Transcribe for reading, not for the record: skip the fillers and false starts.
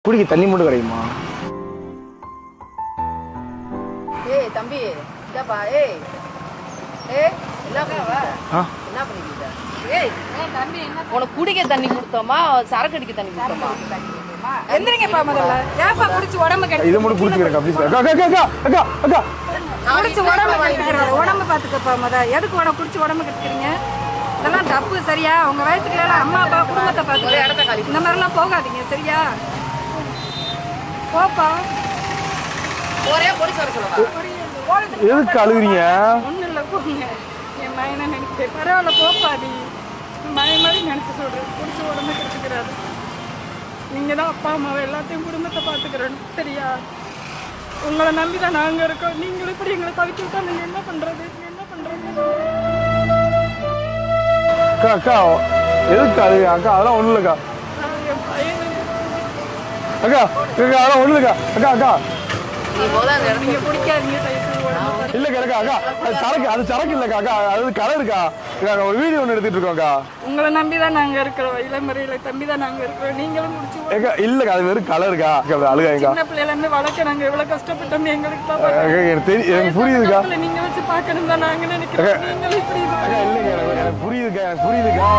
குடிக்க தண்ணி மட்டும் கிடைக்குமா? ஏய் தம்பி இதப்பா ஏய் ஏய் என்ன பண்ணிக்கிட்ட? ஏய் தம்பி உனக்கு குடிக்க தண்ணி கொடுத்தோமா சரக்கு அடிக்க தண்ணி கொடுத்தோமா? எந்திரிங்கப்பா முதல்ல. ஏப்பா குடிச்சு உடம்பு கெடுத்து இதை மட்டும் குடிச்சுக்கிறேன் ப்ளீஸ். அக்கா அக்கா அக்கா அக்கா அக்கா குடிச்சு உடம்பு கெடுத்துக்கிறோம். உடம்பு பார்த்துக்கப்பா எதுக்கு உடம்பு குடிச்சு உடம்பு கெடுத்துக்கிறீங்க? இதெல்லாம் தப்பு சரியா? உங்க வயசுக்கு எல்லாம் அம்மா அப்பா குடும்பத்தை பார்த்து இந்த மாதிரிலாம் போகாதீங்க சரியா? போப்பா ஒரே போலீஸ் வர சொல்லவா? எதுக்கு அழுகுறீங்க? ஒன்றும் இல்லை போங்க. என் மயனை நினைச்சேன் பரவாயில்ல போப்பா. நீ மய மாதிரி நினைச்சு சொல்கிறேன். குடிச்சு உடம்பு கெடுத்துக்கிறாரு. நீங்கள் தான் அப்பா அம்மாவை எல்லாத்தையும் குடும்பத்தை பார்த்துக்கிறணும் சரியா? உங்களை நம்பி தான் நாங்கள் இருக்கோம். நீங்களும் இப்படி எங்களை தவிக்க விட்டா நீங்கள் என்ன பண்ணுறது? என்ன பண்ணுறது? அக்கா அக்கா எதுக்கு அழுகு? அக்கா அதெல்லாம் ஒன்றும் இல்லைக்கா. என் பையனை அக்கா அக்கா அதெல்லாம் ஒன்றும் இல்லைக்கா. அக்கா அக்கா நீ முதல்ல அந்த இடத்துல நீங்கள் பிடிக்காதீங்க தயவுசெய்து உடம்பு இல்லக்கா இருக்கா அக்கா அது சரக்கு இல்லக்கா. அக்கா அது கலர் இருக்கா. ஒரு வீடியோ ஒன்று எடுத்துட்டு இருக்கோம்க்கா. உங்களை நம்பி தான் நாங்கள் இருக்கிறோம். இளமுறையில் தம்பி தான் நாங்கள் இருக்கிறோம். நீங்களும் முடிச்சு ஏக்கா இல்லக்கா அது வெறும் கலருக்கா. அழுகாங்கக்கா. சின்ன பிள்ளையிலேருந்து வளர்க்க நாங்கள் எவ்வளோ கஷ்டப்பட்டோம்னு எங்களுக்கு தான் எனக்கு தெரியும், எனக்கு புரியுதுக்கா. நீங்கள் வச்சு பார்க்கணும் தான் நாங்கள் நினைக்கிறோம். நீங்களும் இப்படி அக்கா இல்லைங்க எனக்கு புரியுதுக்கா, எனக்கு புரியுதுக்கா.